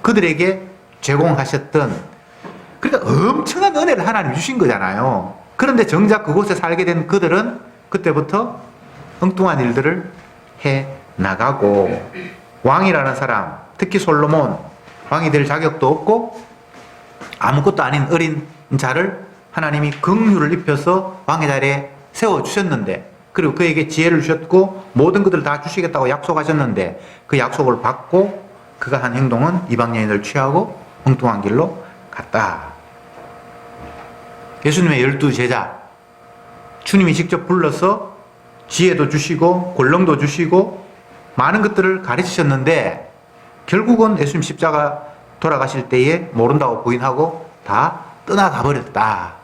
그들에게 제공하셨던, 그러니까 엄청난 은혜를 하나님 주신 거잖아요. 그런데 정작 그곳에 살게 된 그들은 그때부터 엉뚱한 일들을 해 나가고, 왕이라는 사람, 특히 솔로몬, 왕이 될 자격도 없고 아무것도 아닌 어린 자를 하나님이 긍휼을 입혀서 왕의 자리에 세워주셨는데, 그리고 그에게 지혜를 주셨고 모든 것들을 다 주시겠다고 약속하셨는데, 그 약속을 받고 그가 한 행동은 이방 여인을 취하고 엉뚱한 길로 갔다. 예수님의 12제자, 주님이 직접 불러서 지혜도 주시고 권능도 주시고 많은 것들을 가르치셨는데, 결국은 예수님 십자가 돌아가실 때에 모른다고 부인하고 다 떠나가 버렸다.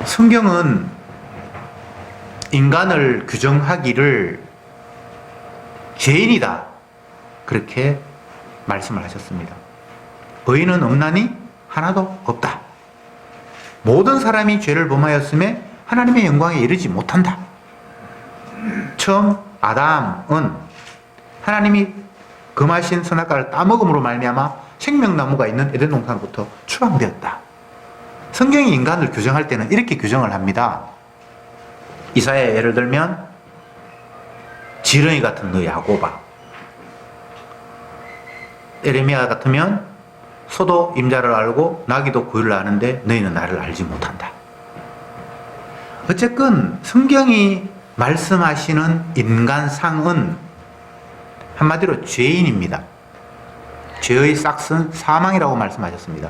성경은 인간을 규정하기를 죄인이다, 그렇게 말씀을 하셨습니다. 의인은 없나니 하나도 없다. 모든 사람이 죄를 범하였음에 하나님의 영광에 이르지 못한다. 처음 아담은 하나님이 금하신 선악과를 따먹음으로 말미암아 생명나무가 있는 에덴 동산부터 추방되었다. 성경이 인간을 규정할 때는 이렇게 규정을 합니다. 이사야 예를 들면 지렁이 같은 너 야고바, 에레미야 같으면 소도 임자를 알고 나귀도 구유를 아는데 너희는 나를 알지 못한다. 어쨌건 성경이 말씀하시는 인간상은 한마디로 죄인입니다. 죄의 싹은 사망이라고 말씀하셨습니다.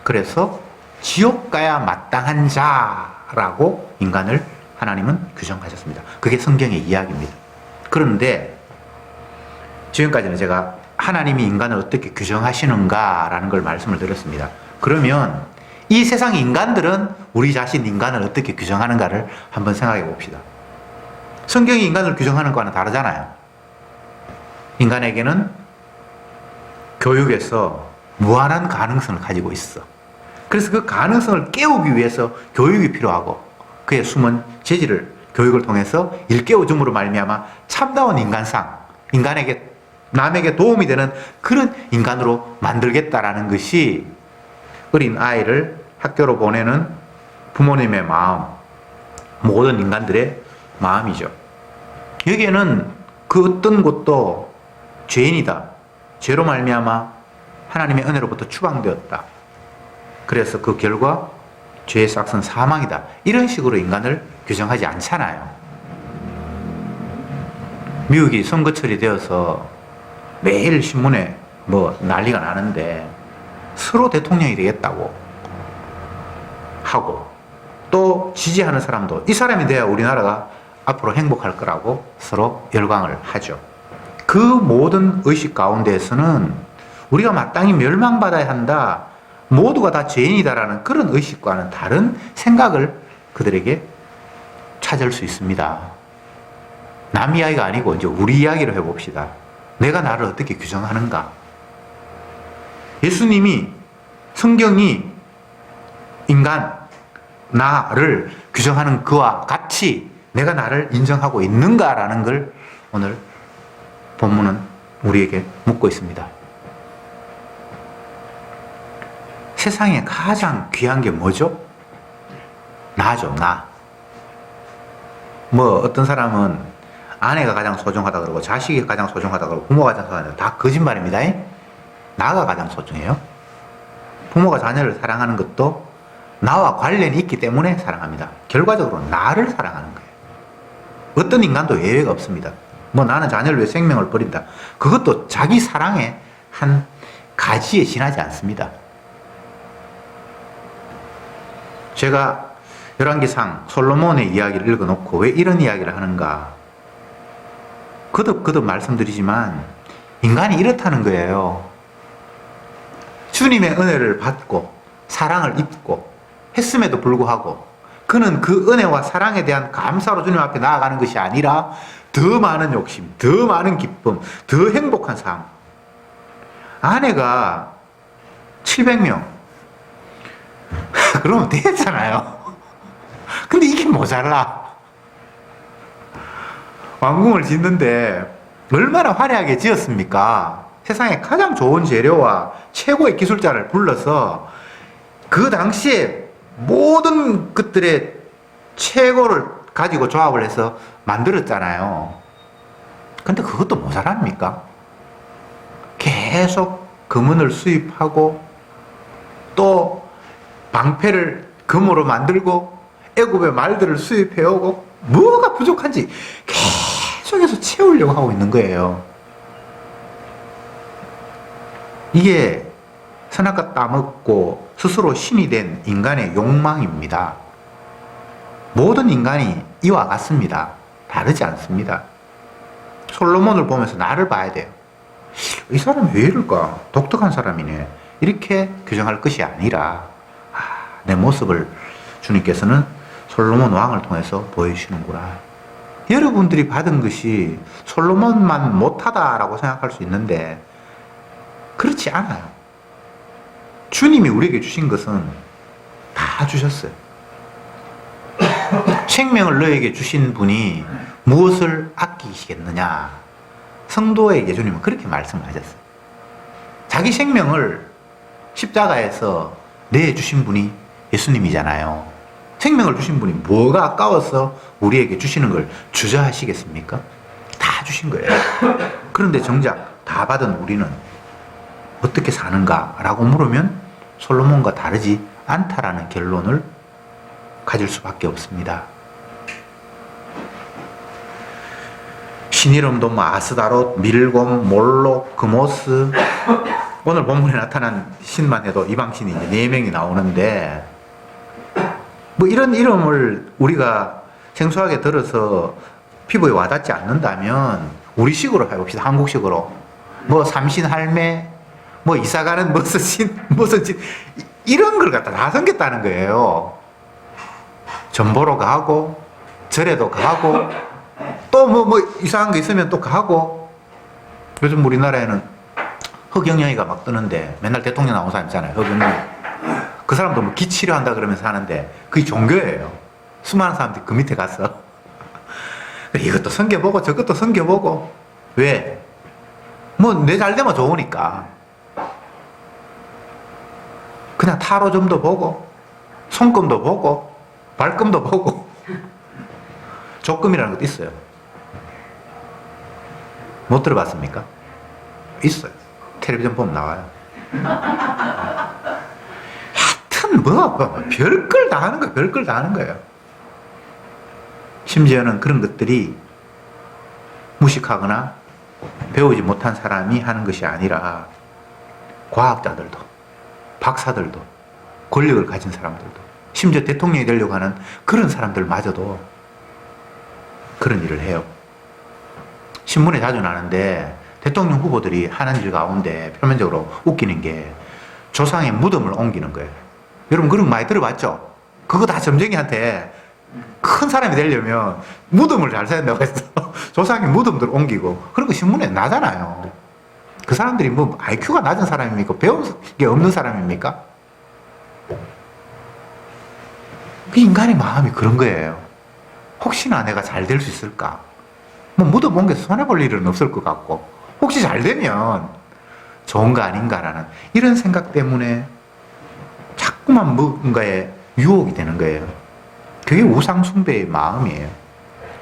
그래서 지옥 가야 마땅한 자라고 인간을 하나님은 규정하셨습니다. 그게 성경의 이야기입니다. 그런데 지금까지는 제가 하나님이 인간을 어떻게 규정하시는가라는 걸 말씀을 드렸습니다. 그러면 이 세상 인간들은 우리 자신 인간을 어떻게 규정하는가를 한번 생각해 봅시다. 성경이 인간을 규정하는 거와는 다르잖아요. 인간에게는 교육에서 무한한 가능성을 가지고 있어. 그래서 그 가능성을 깨우기 위해서 교육이 필요하고, 그의 숨은 재질을 교육을 통해서 일깨워줌으로 말미암아 참다운 인간상, 인간에게 남에게 도움이 되는 그런 인간으로 만들겠다라는 것이 어린 아이를 학교로 보내는 부모님의 마음, 모든 인간들의 마음이죠. 여기에는 그 어떤 것도 죄인이다, 죄로 말미암아 하나님의 은혜로부터 추방되었다, 그래서 그 결과 죄의 싹은 사망이다, 이런 식으로 인간을 규정하지 않잖아요. 미국이 선거철이 되어서 매일 신문에 난리가 나는데 서로 대통령이 되겠다고 하고, 또 지지하는 사람도 이 사람이 돼야 우리나라가 앞으로 행복할 거라고 서로 열광을 하죠. 그 모든 의식 가운데에서는 우리가 마땅히 멸망받아야 한다, 모두가 다 죄인이다라는 그런 의식과는 다른 생각을 그들에게 찾을 수 있습니다. 남 이야기가 아니고 이제 우리 이야기를 해봅시다. 내가 나를 어떻게 규정하는가? 예수님이, 성경이 인간, 나를 규정하는 그와 같이 내가 나를 인정하고 있는가라는 걸 오늘 본문은 우리에게 묻고 있습니다. 세상에 가장 귀한 게 뭐죠? 나죠, 나. 어떤 사람은 아내가 가장 소중하다 그러고 자식이 가장 소중하다 그러고 부모가 가장 소중하다, 다 거짓말입니다. 나가 가장 소중해요. 부모가 자녀를 사랑하는 것도 나와 관련이 있기 때문에 사랑합니다. 결과적으로 나를 사랑하는 거예요. 어떤 인간도 예외가 없습니다. 나는 자녀를 위해 생명을 버린다, 그것도 자기 사랑의 한 가지에 지나지 않습니다. 제가 열왕기상 솔로몬의 이야기를 읽어놓고 왜 이런 이야기를 하는가, 거듭 말씀드리지만 인간이 이렇다는 거예요. 주님의 은혜를 받고 사랑을 입고 했음에도 불구하고 그는 그 은혜와 사랑에 대한 감사로 주님 앞에 나아가는 것이 아니라 더 많은 욕심, 더 많은 기쁨, 더 행복한 삶. 아내가 700명 그러면 됐잖아요. 근데 이게 모자라. 왕궁을 짓는데 얼마나 화려하게 지었습니까? 세상에 가장 좋은 재료와 최고의 기술자를 불러서 그 당시에 모든 것들의 최고를 가지고 조합을 해서 만들었잖아요. 근데 그것도 모자랍니까? 계속 금은을 수입하고 또 방패를 금으로 만들고 애굽의 말들을 수입해오고 뭐가 부족한지 계속해서 채우려고 하고 있는 거예요. 이게 선악과 따먹고 스스로 신이 된 인간의 욕망입니다. 모든 인간이 이와 같습니다. 다르지 않습니다. 솔로몬을 보면서 나를 봐야 돼요. 이 사람 왜 이럴까? 독특한 사람이네. 이렇게 규정할 것이 아니라 내 모습을 주님께서는 솔로몬 왕을 통해서 보여주시는구나. 여러분들이 받은 것이 솔로몬만 못하다라고 생각할 수 있는데 그렇지 않아요. 주님이 우리에게 주신 것은 다 주셨어요. 생명을 너에게 주신 분이 무엇을 아끼시겠느냐? 성도에게 주님은 그렇게 말씀하셨어요. 자기 생명을 십자가에서 내주신 분이 예수님이잖아요. 생명을 주신 분이 뭐가 아까워서 우리에게 주시는 걸 주저하시겠습니까? 다 주신 거예요. 그런데 정작 다 받은 우리는 어떻게 사는가라고 물으면 솔로몬과 다르지 않다라는 결론을 가질 수밖에 없습니다. 신이름도 뭐 아스다롯, 밀곰, 몰록, 그모스, 오늘 본문에 나타난 신만 해도 이방신이 이제 4명이 나오는데 뭐 이런 이름을 우리가 생소하게 들어서 피부에 와닿지 않는다면 우리식으로 해봅시다. 한국식으로 뭐 삼신할매, 뭐 이사가는 무슨 신, 무슨 신 이런 걸 갖다 다 섬겼다는 거예요. 전보로 가고 절에도 가고 또 뭐 이상한 거 있으면 또 가고. 요즘 우리나라에는 허경영이가 막 뜨는데 맨날 대통령 나온 사람 있잖아요. 허경영. 그 사람도 뭐 기치료 한다 그러면서 하는데 그게 종교예요. 수많은 사람들이 그 밑에 가서 이것도 섬겨보고 저것도 섬겨보고. 왜? 뭐 내 잘되면 좋으니까. 그냥 타로점도 보고 손금도 보고 발금도 보고. 족금이라는 것도 있어요. 못 들어봤습니까? 있어요. 텔레비전 보면 나와요. 하여튼 별걸 다 하는 거예요. 별걸 다 하는 거예요. 심지어는 그런 것들이 무식하거나 배우지 못한 사람이 하는 것이 아니라 과학자들도 박사들도 권력을 가진 사람들도 심지어 대통령이 되려고 하는 그런 사람들마저도 그런 일을 해요. 신문에 자주 나는데 대통령 후보들이 하는 일 가운데 표면적으로 웃기는 게 조상의 무덤을 옮기는 거예요. 여러분 그런 거 많이 들어봤죠? 그거 다 점쟁이한테 큰 사람이 되려면 무덤을 잘 사야 된다고 해서 조상의 무덤들 옮기고 그런 거 신문에 나잖아요. 그 사람들이 뭐 IQ가 낮은 사람입니까? 배운 게 없는 사람입니까? 그 인간의 마음이 그런 거예요. 혹시나 내가 잘 될 수 있을까? 뭐 무덤 옮겨서 손해볼 일은 없을 것 같고 혹시 잘 되면 좋은 거 아닌가라는 이런 생각 때문에 자꾸만 뭔가에 유혹이 되는 거예요. 그게 우상숭배의 마음이에요.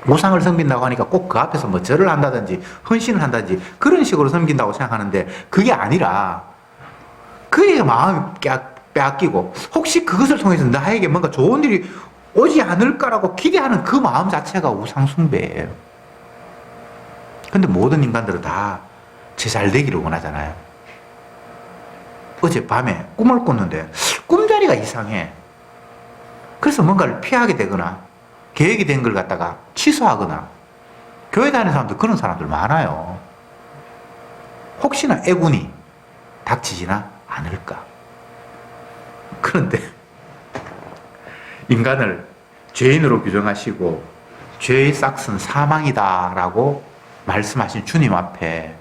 우상을 섬긴다고 하니까 꼭 그 앞에서 뭐 절을 한다든지 헌신을 한다든지 그런 식으로 섬긴다고 생각하는데 그게 아니라 그의 마음이 빼앗기고 혹시 그것을 통해서 나에게 뭔가 좋은 일이 오지 않을까라고 기대하는 그 마음 자체가 우상숭배예요. 근데 모든 인간들은 다 제 잘되기를 원하잖아요. 어젯밤에 꿈을 꿨는데 꿈자리가 이상해. 그래서 뭔가를 피하게 되거나 계획이 된 걸 갖다가 취소하거나 교회 다니는 사람들 그런 사람들 많아요. 혹시나 애군이 닥치지나 않을까. 그런데 인간을 죄인으로 규정하시고 죄의 싹은 사망이다라고 말씀하신 주님 앞에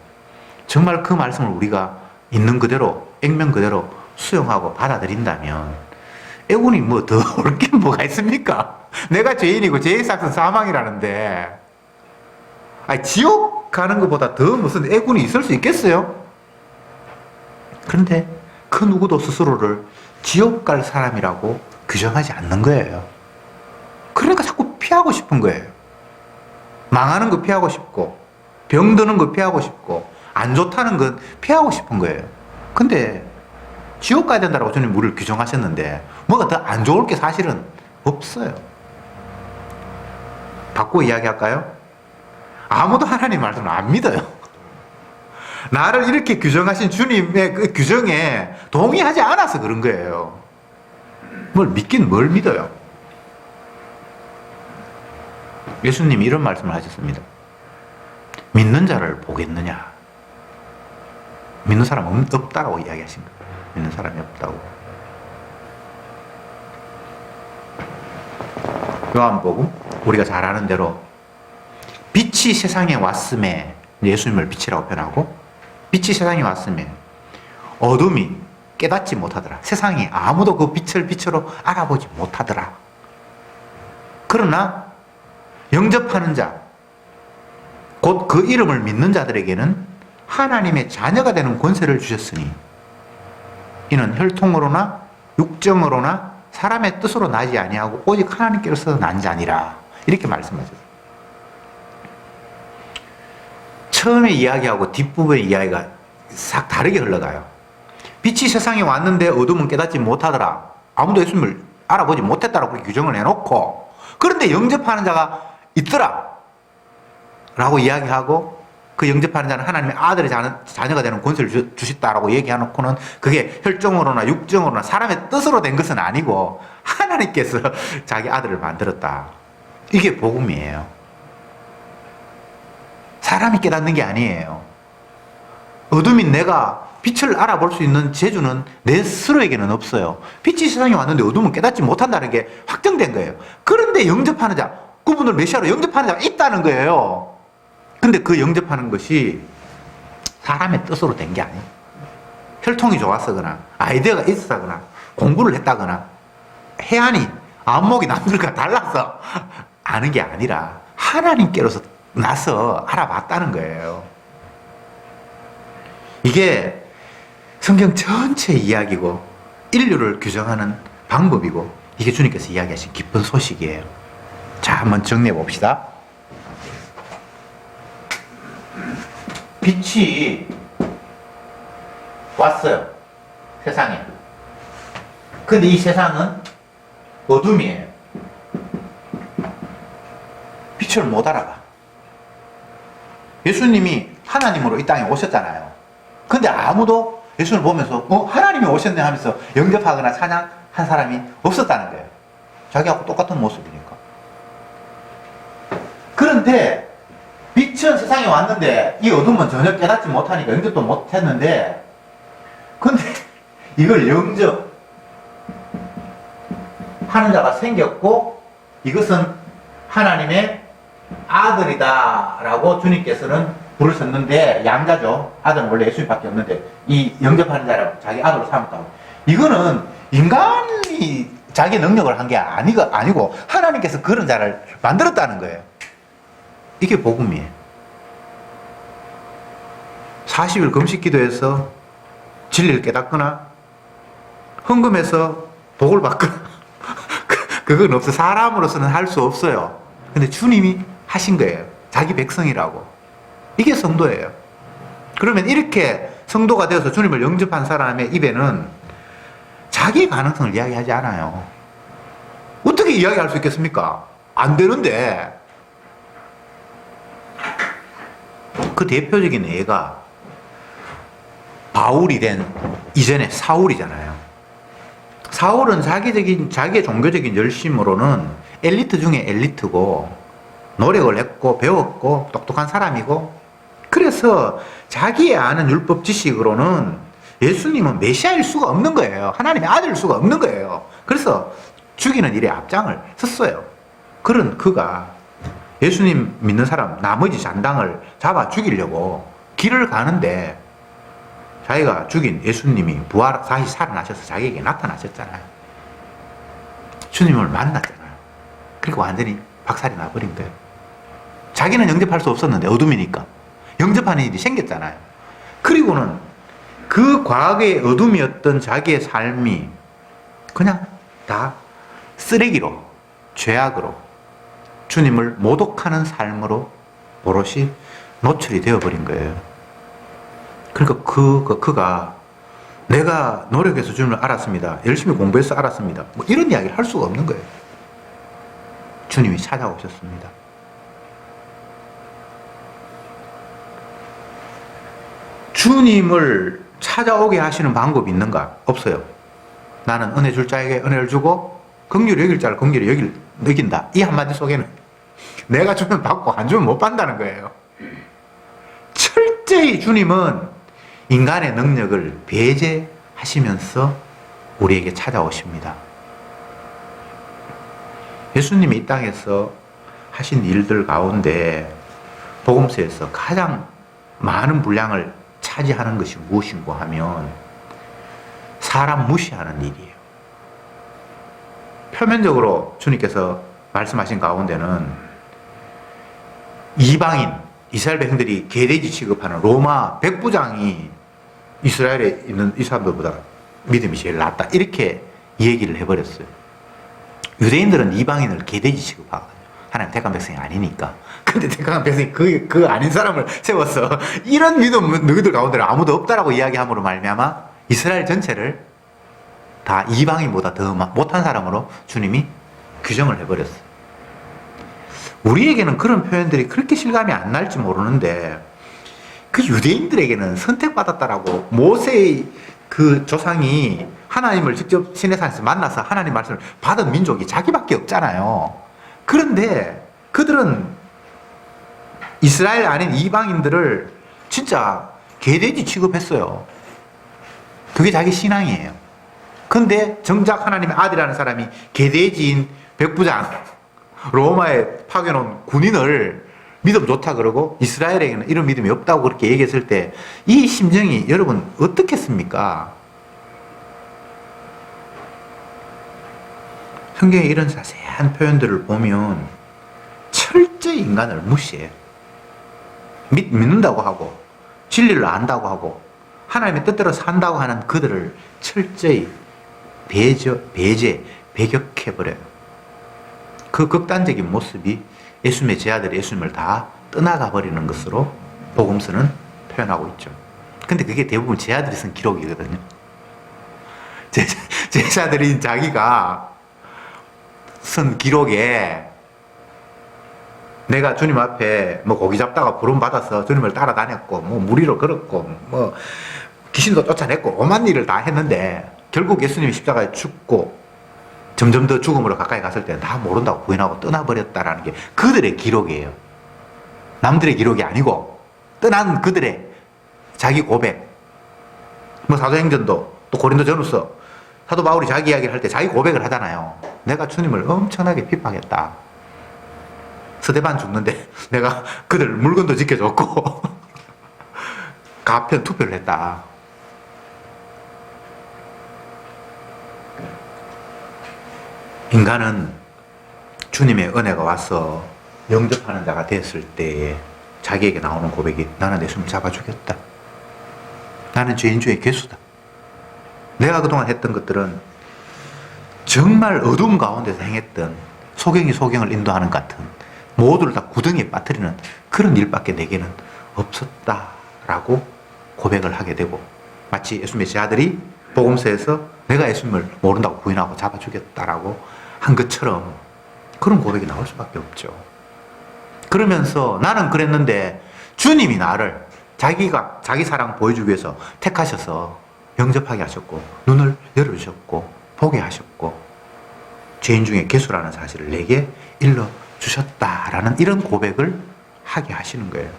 정말 그 말씀을 우리가 있는 그대로 액면 그대로 수용하고 받아들인다면 애군이 뭐 더 올 게 뭐가 있습니까? 내가 죄인이고 죄의 싹은 사망이라는데 지옥 가는 것보다 더 무슨 애군이 있을 수 있겠어요? 그런데 그 누구도 스스로를 지옥 갈 사람이라고 규정하지 않는 거예요. 그러니까 자꾸 피하고 싶은 거예요. 망하는 거 피하고 싶고, 병드는 거 피하고 싶고, 안 좋다는 건 피하고 싶은 거예요. 근데 지옥 가야 된다고 주님 우리를 규정하셨는데 뭐가 더 안 좋을 게 사실은 없어요. 바꾸고 이야기할까요? 아무도 하나님 말씀을 안 믿어요. 나를 이렇게 규정하신 주님의 그 규정에 동의하지 않아서 그런 거예요. 뭘 믿긴 뭘 믿어요? 예수님이 이런 말씀을 하셨습니다. 믿는 자를 보겠느냐? 믿는 사람은 없다라고 이야기하신 거예요. 믿는 사람이 없다고. 요한복음 우리가 잘 아는 대로 빛이 세상에 왔음에, 예수님을 빛이라고 표현하고, 빛이 세상에 왔음에 어둠이 깨닫지 못하더라. 세상이 아무도 그 빛을 빛으로 알아보지 못하더라. 그러나 영접하는 자, 곧 그 이름을 믿는 자들에게는 하나님의 자녀가 되는 권세를 주셨으니 이는 혈통으로나 육정으로나 사람의 뜻으로 나지 아니하고 오직 하나님께로서 난 자니라. 이렇게 말씀하셨어요. 처음에 이야기하고 뒷부분의 이야기가 싹 다르게 흘러가요. 빛이 세상에 왔는데 어둠은 깨닫지 못하더라. 아무도 예수님을 알아보지 못했다라고 규정을 해놓고, 그런데 영접하는 자가 있더라 라고 이야기하고, 그 영접하는 자는 하나님의 아들의 자녀가 되는 권세를 주셨다라고 얘기해놓고는 그게 혈종으로나 육정으로나 사람의 뜻으로 된 것은 아니고 하나님께서 자기 아들을 만들었다. 이게 복음이에요. 사람이 깨닫는 게 아니에요. 어둠인 내가 빛을 알아볼 수 있는 재주는 내 스스로에게는 없어요. 빛이 세상에 왔는데 어둠은 깨닫지 못한다는 게 확정된 거예요. 그런데 영접하는 자, 그분을 메시아로 영접하는 자가 있다는 거예요. 근데 그 영접하는 것이 사람의 뜻으로 된 게 아니에요. 혈통이 좋았거나 아이디어가 있었거나 공부를 했다거나 해안이 안목이 남들과 달라서 아는 게 아니라 하나님께로서 나서 알아봤다는 거예요. 이게 성경 전체 이야기고 인류를 규정하는 방법이고, 이게 주님께서 이야기하신 기쁜 소식이에요. 자, 한번 정리해 봅시다. 빛이 왔어요. 세상에. 근데 이 세상은 어둠이에요. 빛을 못 알아봐. 예수님이 하나님으로 이 땅에 오셨잖아요. 근데 아무도 예수를 보면서 하나님이 오셨네 하면서 영접하거나 찬양한 사람이 없었다는 거예요. 자기하고 똑같은 모습이니까. 그런데 빛은 세상에 왔는데 이 어둠은 전혀 깨닫지 못하니까 영접도 못했는데, 근데 이걸 영접하는 자가 생겼고 이것은 하나님의 아들이다 라고 주님께서는 부르셨는데, 양자죠. 아들은 원래 예수님밖에 없는데 이 영접하는 자라고 자기 아들로 삼았다고. 이거는 인간이 자기 능력을 한 게 아니고 하나님께서 그런 자를 만들었다는 거예요. 이게 복음이에요. 40일 금식 기도해서 진리를 깨닫거나 헌금해서 복을 받거나 그건 없어. 사람으로서는 할 수 없어요. 근데 주님이 하신 거예요. 자기 백성이라고. 이게 성도예요. 그러면 이렇게 성도가 되어서 주님을 영접한 사람의 입에는 자기의 가능성을 이야기하지 않아요. 어떻게 이야기할 수 있겠습니까? 안 되는데. 그 대표적인 예가 바울이 된 이전에 사울이잖아요. 사울은 자기의 종교적인 열심으로는 엘리트 중에 엘리트고, 노력을 했고 배웠고 똑똑한 사람이고, 그래서 자기의 아는 율법 지식으로는 예수님은 메시아일 수가 없는 거예요. 하나님의 아들일 수가 없는 거예요. 그래서 죽이는 일에 앞장을 섰어요. 그런 그가 예수님 믿는 사람 나머지 잔당을 잡아 죽이려고 길을 가는데, 자기가 죽인 예수님이 다시 살아나셔서 자기에게 나타나셨잖아요. 주님을 만났잖아요. 그리고 완전히 박살이 나버린 거예요. 자기는 영접할 수 없었는데 어둠이니까. 영접하는 일이 생겼잖아요. 그리고는 그 과거의 어둠이었던 자기의 삶이 그냥 다 쓰레기로, 죄악으로, 주님을 모독하는 삶으로 오롯이 노출이 되어버린 거예요. 그러니까 그가 내가 노력해서 주님을 알았습니다. 열심히 공부해서 알았습니다. 뭐 이런 이야기를 할 수가 없는 거예요. 주님이 찾아오셨습니다. 주님을 찾아오게 하시는 방법이 있는가? 없어요. 나는 은혜 줄 자에게 은혜를 주고 긍휼히 여길 자를 긍휼히 여긴다. 이 한마디 속에는 내가 주면 받고 안 주면 못 받는다는 거예요. 철저히 주님은 인간의 능력을 배제하시면서 우리에게 찾아오십니다. 예수님이 이 땅에서 하신 일들 가운데 복음서에서 가장 많은 분량을 차지하는 것이 무엇인가 하면 사람 무시하는 일이에요. 표면적으로 주님께서 말씀하신 가운데는 이방인, 이스라엘 백성들이 개돼지 취급하는 로마 백부장이 이스라엘에 있는 이 사람들보다 믿음이 제일 낫다. 이렇게 얘기를 해버렸어요. 유대인들은 이방인을 개돼지 취급하거든요. 하나님 택한 백성이 아니니까. 근데 택한 백성이 그 아닌 사람을 세워서 이런 믿음 너희들 가운데는 아무도 없다라고 이야기함으로 말미암아 이스라엘 전체를 다 이방인보다 더 못한 사람으로 주님이 규정을 해버렸어요. 우리에게는 그런 표현들이 그렇게 실감이 안 날지 모르는데 그 유대인들에게는 선택받았다라고 모세의 그 조상이 하나님을 직접 시내산에서 만나서 하나님 말씀을 받은 민족이 자기밖에 없잖아요. 그런데 그들은 이스라엘 아닌 이방인들을 진짜 개돼지 취급했어요. 그게 자기 신앙이에요. 근데 정작 하나님의 아들이라는 사람이 개돼지인 백부장, 로마에 파견온 군인을 믿음 좋다 그러고 이스라엘에게는 이런 믿음이 없다고 그렇게 얘기했을 때 이 심정이 여러분 어떻겠습니까? 성경에 이런 자세한 표현들을 보면 철저히 인간을 무시해요. 믿는다고 하고 진리를 안다고 하고 하나님의 뜻대로 산다고 하는 그들을 철저히 배격해버려요. 그 극단적인 모습이 예수님의 제자들이 예수님을 다 떠나가 버리는 것으로 복음서는 표현하고 있죠. 근데 그게 대부분 제자들이 쓴 기록이거든요. 제자들인 자기가 쓴 기록에 내가 주님 앞에 뭐 고기 잡다가 부름 받아서 주님을 따라다녔고 뭐 무리로 걸었고 뭐 귀신도 쫓아냈고 오만 일을 다 했는데 결국 예수님이 십자가에 죽고 점점 더 죽음으로 가까이 갔을 때는 다 모른다고 부인하고 떠나버렸다라는 게 그들의 기록이에요. 남들의 기록이 아니고 떠난 그들의 자기 고백. 뭐 사도행전도 또 고린도전후서 사도 바울이 자기 이야기를 할 때 자기 고백을 하잖아요. 내가 주님을 엄청나게 핍박했다. 스데반 죽는데 내가 그들 물건도 지켜줬고 가편 투표를 했다. 인간은 주님의 은혜가 와서 영접하는 자가 됐을 때에 자기에게 나오는 고백이 나는 예수님을 잡아 죽였다. 나는 죄인 중에 괴수다. 내가 그동안 했던 것들은 정말 어두운 가운데서 행했던 소경이 소경을 인도하는 것 같은 모두를 다 구덩이에 빠뜨리는 그런 일밖에 내게는 없었다라고 고백을 하게 되고 마치 예수님의 제자들이 복음서에서 내가 예수님을 모른다고 부인하고 잡아 죽였다라고 한 것처럼 그런 고백이 나올 수밖에 없죠. 그러면서 나는 그랬는데 주님이 나를 자기 사랑 보여주기 위해서 택하셔서 영접하게 하셨고 눈을 열어주셨고 보게 하셨고 죄인 중에 괴수라는 사실을 내게 일러주셨다라는 이런 고백을 하게 하시는 거예요.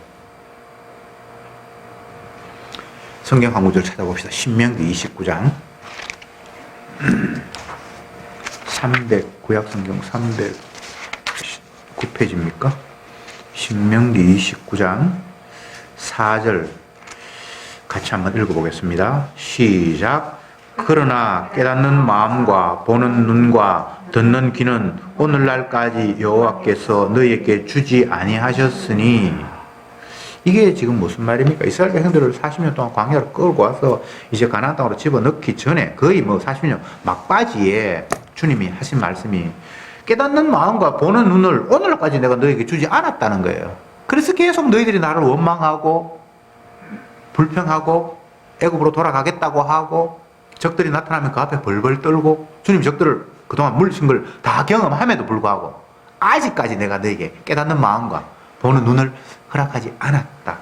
성경 한 구절 찾아봅시다. 신명기 29장 구약성경 309페이지입니까? 신명기 29장 4절 같이 한번 읽어보겠습니다. 시작. 그러나 깨닫는 마음과 보는 눈과 듣는 귀는 오늘날까지 여호와께서 너희에게 주지 아니하셨으니 이게 지금 무슨 말입니까? 이스라엘 백성들을 40년 동안 광야로 끌고 와서 이제 가나안 땅으로 집어넣기 전에 거의 뭐 40년 막바지에 주님이 하신 말씀이 깨닫는 마음과 보는 눈을 오늘까지 내가 너에게 주지 않았다는 거예요. 그래서 계속 너희들이 나를 원망하고 불평하고 애굽으로 돌아가겠다고 하고 적들이 나타나면 그 앞에 벌벌 떨고 주님이 적들을 그동안 물리친 걸 다 경험함에도 불구하고 아직까지 내가 너에게 깨닫는 마음과 보는 눈을 허락하지 않았다.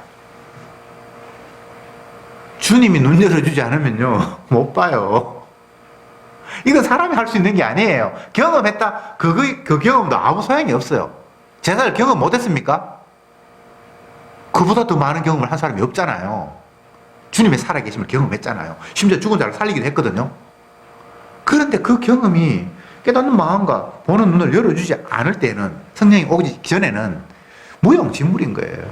주님이 눈 열어주지 않으면요 못 봐요. 이건 사람이 할 수 있는 게 아니에요. 경험했다. 그 경험도 아무 소용이 없어요. 제사를 경험 못했습니까? 그보다 더 많은 경험을 한 사람이 없잖아요. 주님의 살아계심을 경험했잖아요. 심지어 죽은 자를 살리기도 했거든요. 그런데 그 경험이 깨닫는 마음과 보는 눈을 열어주지 않을 때는, 성령이 오기 전에는 무용지물인 거예요.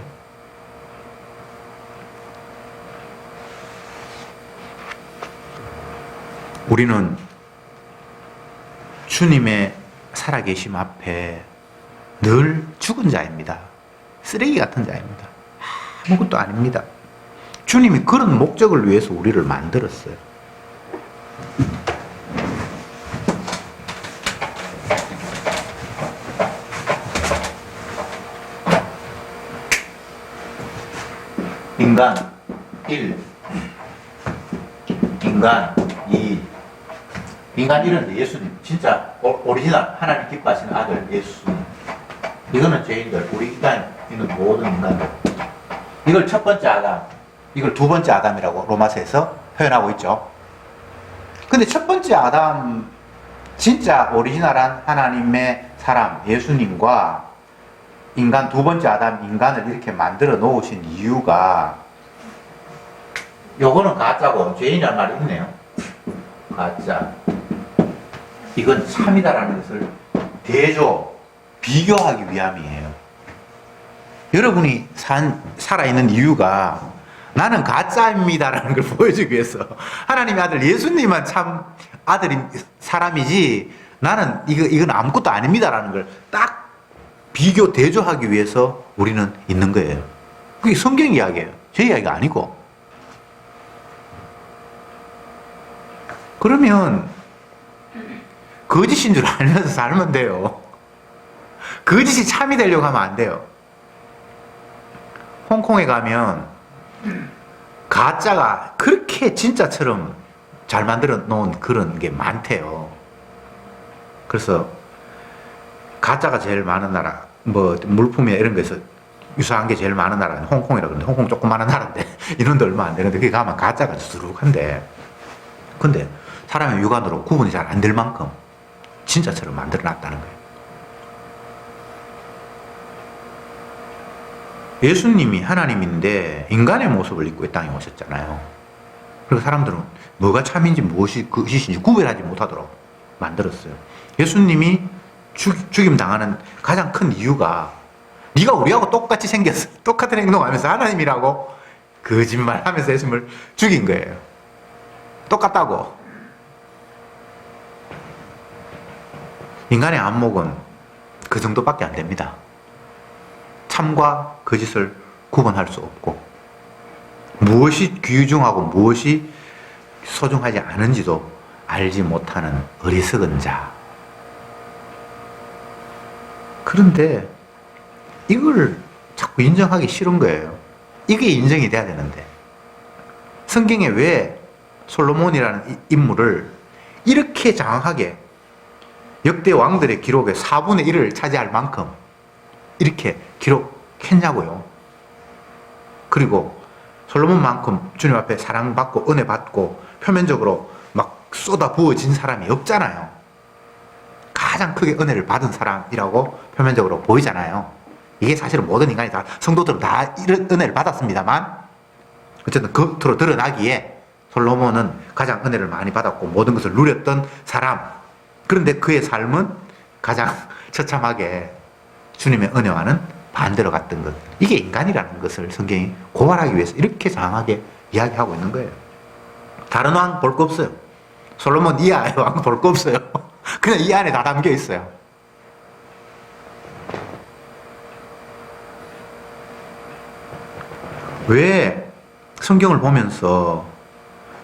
우리는 주님의 살아계심 앞에 늘 죽은 자입니다. 쓰레기 같은 자입니다. 아무것도 아닙니다. 주님이 그런 목적을 위해서 우리를 만들었어요. 인간 1, 인간 2, 인간 1은 예수님, 진짜 오리지널 하나님 기뻐하시는 아들 예수님. 이거는 죄인들, 우리 인간에 있는 모든 인간들. 이걸 첫 번째 아담, 이걸 두 번째 아담이라고 로마서에서 표현하고 있죠. 근데 첫 번째 아담, 진짜 오리지널한 하나님의 사람 예수님과 인간 두 번째 아담, 인간을 이렇게 만들어 놓으신 이유가, 요거는 가짜고 죄인이란 말이 있네요. 가짜. 이건 참이다라는 것을 비교하기 위함이에요. 여러분이 살아있는 이유가 나는 가짜입니다라는 걸 보여주기 위해서, 하나님의 아들 예수님만 참 사람이지 나는 이건 아무것도 아닙니다라는 걸 딱 대조하기 위해서 우리는 있는 거예요. 그게 성경 이야기예요. 제 이야기가 아니고. 그러면 거짓인 줄 알면서 살면 돼요. 거짓이 참이 되려고 하면 안 돼요. 홍콩에 가면 가짜가 그렇게 진짜처럼 잘 만들어 놓은 그런 게 많대요. 그래서 가짜가 제일 많은 나라, 뭐 물품이나 이런 거에서 유사한 게 제일 많은 나라는 홍콩이라 그러는데, 홍콩 조그마한 나라인데 인원도 얼마 안 되는데 거기 가면 가짜가 수두룩한데, 근데 사람의 육안으로 구분이 잘 안 될 만큼 진짜처럼 만들어 놨다는 거예요. 예수님이 하나님인데 인간의 모습을 입고 이 땅에 오셨잖아요. 그리고 사람들은 뭐가 참인지 무엇이 거짓인지 구별하지 못하도록 만들었어요. 예수님이 죽임 당하는 가장 큰 이유가, 네가 우리하고 똑같이 생겼어, 똑같은 행동하면서 하나님이라고 거짓말하면서 예수님을 죽인 거예요. 똑같다고. 인간의 안목은 그 정도밖에 안 됩니다. 참과 거짓을 구분할 수 없고, 무엇이 귀중하고 무엇이 소중하지 않은지도 알지 못하는 어리석은 자. 그런데 이걸 자꾸 인정하기 싫은 거예요. 이게 인정이 돼야 되는데, 성경에 왜 솔로몬이라는 인물을 이렇게 장황하게 역대 왕들의 기록의 4분의 1을 차지할 만큼 이렇게 기록했냐고요. 그리고 솔로몬만큼 주님 앞에 사랑받고 은혜 받고 표면적으로 막 쏟아 부어진 사람이 없잖아요. 가장 크게 은혜를 받은 사람이라고 표면적으로 보이잖아요. 이게 사실은 모든 인간이 다, 성도들은 다 이런 은혜를 받았습니다만, 어쨌든 겉으로 드러나기에 솔로몬은 가장 은혜를 많이 받았고 모든 것을 누렸던 사람. 그런데 그의 삶은 가장 처참하게 주님의 은혜와는 반대로 갔던 것. 이게 인간이라는 것을 성경이 고발하기 위해서 이렇게 장하게 이야기하고 있는 거예요. 다른 왕 볼 거 없어요. 솔로몬 이하의 왕 볼 거 없어요. 그냥 이 안에 다 담겨 있어요. 왜 성경을 보면서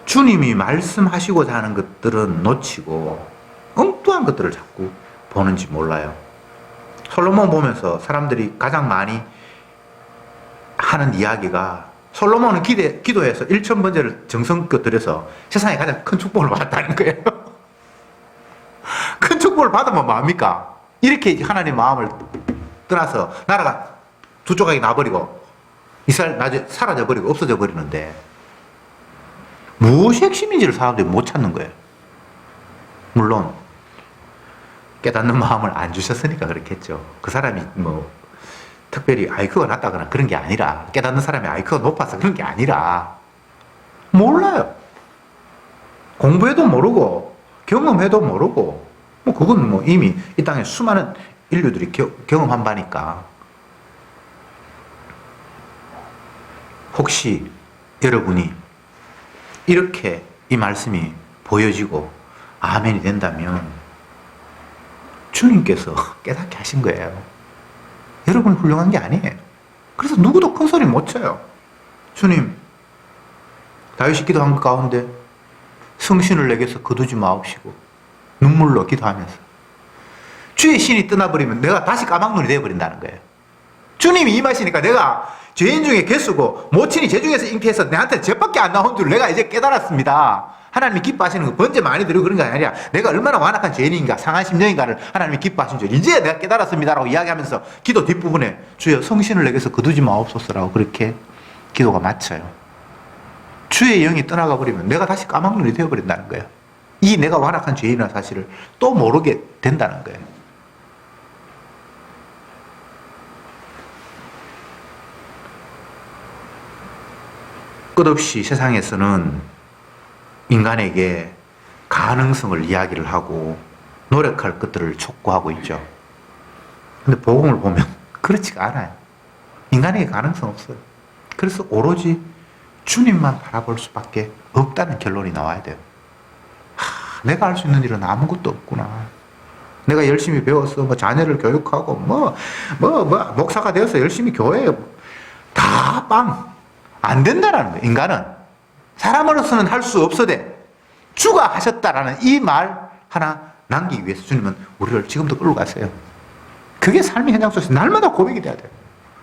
주님이 말씀하시고자 하는 것들은 놓치고 엉뚱한 것들을 자꾸 보는지 몰라요. 솔로몬 보면서 사람들이 가장 많이 하는 이야기가 솔로몬은 기도해서 1000번제를 정성껏 드려서 세상에 가장 큰 축복을 받았다는 거예요. 큰 축복을 받으면 뭐합니까? 이렇게 하나님 마음을 떠나서 나라가 두 조각이 나버리고 이스라엘 나중에 사라져버리고 없어져 버리는데 무엇이 핵심인지를 사람들이 못 찾는 거예요. 물론 깨닫는 마음을 안 주셨으니까 그렇겠죠. 그 사람이 뭐 특별히 IQ가 낮다거나 그런 게 아니라, 깨닫는 사람이 IQ가 높아서 그런 게 아니라 몰라요. 공부해도 모르고 경험해도 모르고 뭐 그건 뭐 이미 이 땅에 수많은 인류들이 경험한 바니까. 혹시 여러분이 이렇게 이 말씀이 보여지고 아멘이 된다면 주님께서 깨닫게 하신 거예요. 여러분이 훌륭한 게 아니에요. 그래서 누구도 큰 소리 못 쳐요. 주님, 다윗이 기도한 것 가운데 성신을 내게서 거두지 마옵시고 눈물로 기도하면서 주의 신이 떠나버리면 내가 다시 까막눈이 되어버린다는 거예요. 주님이 임하시니까 내가 죄인 중에 개수고 모친이 제 중에서 잉태해서 내한테 죄밖에 안 나온 줄 내가 이제 깨달았습니다. 하나님이 기뻐하시는 거 번제 많이 드리고 그런 게 아니라 내가 얼마나 완악한 죄인인가, 상한 심령인가를 하나님이 기뻐하신 줄 이제 내가 깨달았습니다라고 이야기하면서 기도 뒷부분에 주여 성신을 내게서 거두지 마옵소서라고 그렇게 기도가 맞춰요. 주의 영이 떠나가 버리면 내가 다시 까막눈이 되어버린다는 거예요. 이 내가 완악한 죄인이라는 사실을 또 모르게 된다는 거예요. 끝없이 세상에서는 인간에게 가능성을 이야기를 하고 노력할 것들을 촉구하고 있죠. 근데 복음을 보면 그렇지가 않아요. 인간에게 가능성 없어요. 그래서 오로지 주님만 바라볼 수밖에 없다는 결론이 나와야 돼요. 내가 할 수 있는 일은 아무것도 없구나. 내가 열심히 배워서 뭐 자녀를 교육하고 목사가 되어서 열심히 교회에 다 빵. 안 된다라는 거예요. 인간은 사람으로서는 할 수 없어대 주가 하셨다라는 이 말 하나 남기기 위해서 주님은 우리를 지금도 끌고 가세요. 그게 삶의 현장 속에서 날마다 고백이 돼야 돼요.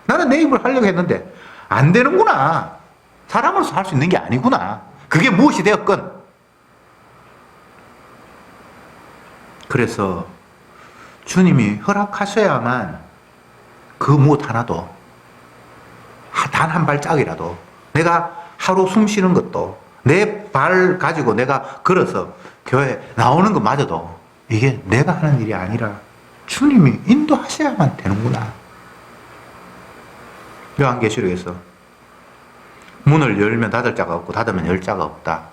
나는 내 힘을 하려고 했는데 안 되는구나. 사람으로서 할 수 있는 게 아니구나. 그게 무엇이 되었건. 그래서 주님이 허락하셔야만 그 무엇 하나도 단 한 발짝이라도 내가 하루 숨 쉬는 것도 내 발 가지고 내가 걸어서 교회 나오는 것마저도 이게 내가 하는 일이 아니라 주님이 인도하셔야만 되는구나. 요한계시록에서 문을 열면 닫을 자가 없고 닫으면 열 자가 없다.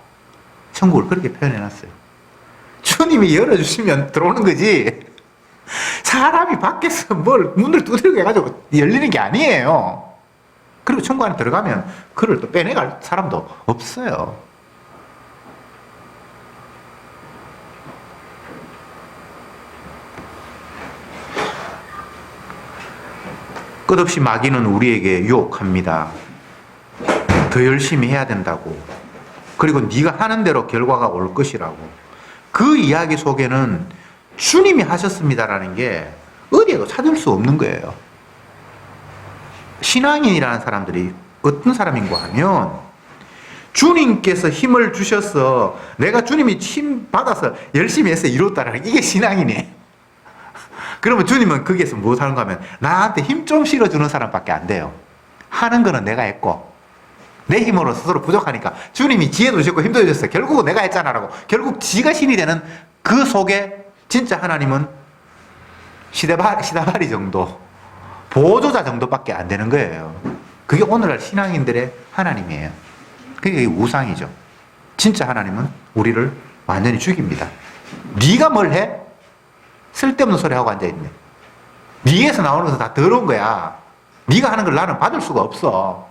천국을 그렇게 표현해놨어요. 주님이 열어주시면 들어오는 거지 사람이 밖에서 뭘 문을 두드리고 해가지고 열리는 게 아니에요. 그리고 천국 안에 들어가면 그를 또 빼내갈 사람도 없어요. 끝없이 마귀는 우리에게 유혹합니다. 더 열심히 해야 된다고. 그리고 네가 하는 대로 결과가 올 것이라고. 그 이야기 속에는 주님이 하셨습니다라는 게 어디에도 찾을 수 없는 거예요. 신앙인이라는 사람들이 어떤 사람인가 하면 주님께서 힘을 주셔서 내가 주님이 힘 받아서 열심히 해서 이뤘다라는 이게 신앙이네. 그러면 주님은 거기에서 뭐 하는가 하면 나한테 힘 좀 실어주는 사람밖에 안 돼요. 하는 거는 내가 했고 내 힘으로 스스로 부족하니까 주님이 지혜도 주셨고 힘도 주셨어. 결국은 내가 했잖아라고. 결국 지가 신이 되는 그 속에 진짜 하나님은 시다바리 정도 보조자 정도밖에 안 되는 거예요. 그게 오늘날 신앙인들의 하나님이에요. 그게 우상이죠. 진짜 하나님은 우리를 완전히 죽입니다. 네가 뭘 해? 쓸데없는 소리 하고 앉아있네. 네에서 나오는 것은 다 더러운 거야. 네가 하는 걸 나는 받을 수가 없어.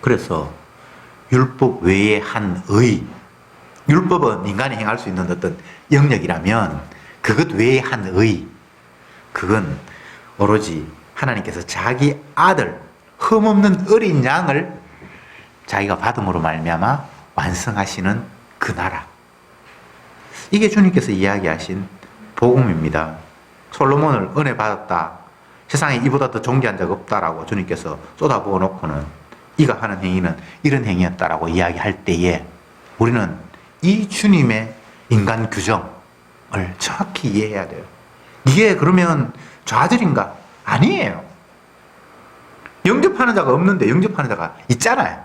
그래서 율법 외에 한 의, 율법은 인간이 행할 수 있는 어떤 영역이라면 그것 외에 한 의, 그건 오로지 하나님께서 자기 아들 흠없는 어린 양을 자기가 받음으로 말미암아 완성하시는 그 나라. 이게 주님께서 이야기하신 복음입니다. 솔로몬을 은혜 받았다. 세상에 이보다 더 존귀한 자가 없다라고 주님께서 쏟아부어 놓고는 이가 하는 행위는 이런 행위였다라고 이야기할 때에 우리는 이 주님의 인간 규정을 정확히 이해해야 돼요. 이게 그러면 좌절인가? 아니에요. 영접하는 자가 없는데 영접하는 자가 있잖아요.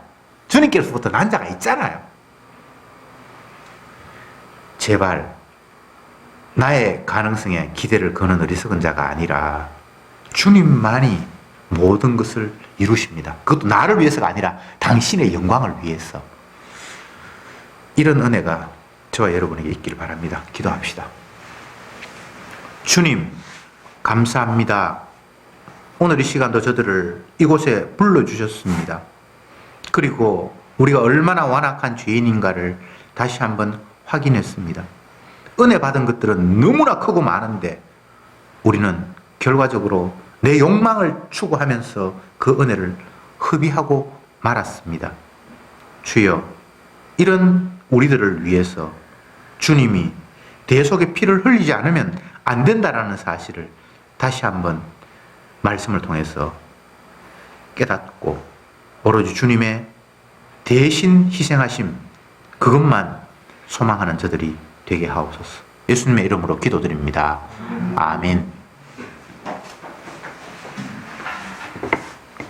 주님께로부터 난 자가 있잖아요. 제발 나의 가능성에 기대를 거는 어리석은 자가 아니라 주님만이 모든 것을 이루십니다. 그것도 나를 위해서가 아니라 당신의 영광을 위해서. 이런 은혜가 저와 여러분에게 있기를 바랍니다. 기도합시다. 주님, 감사합니다. 오늘 이 시간도 저들을 이곳에 불러주셨습니다. 그리고 우리가 얼마나 완악한 죄인인가를 다시 한번 확인했습니다. 은혜 받은 것들은 너무나 크고 많은데 우리는 결과적으로 내 욕망을 추구하면서 그 은혜를 허비하고 말았습니다. 주여, 이런 우리들을 위해서 주님이 대속의 피를 흘리지 않으면 안 된다라는 사실을 다시 한번 말씀을 통해서 깨닫고 오로지 주님의 대신 희생하심 그것만 소망하는 저들이 되게 하옵소서. 예수님의 이름으로 기도드립니다. 아멘.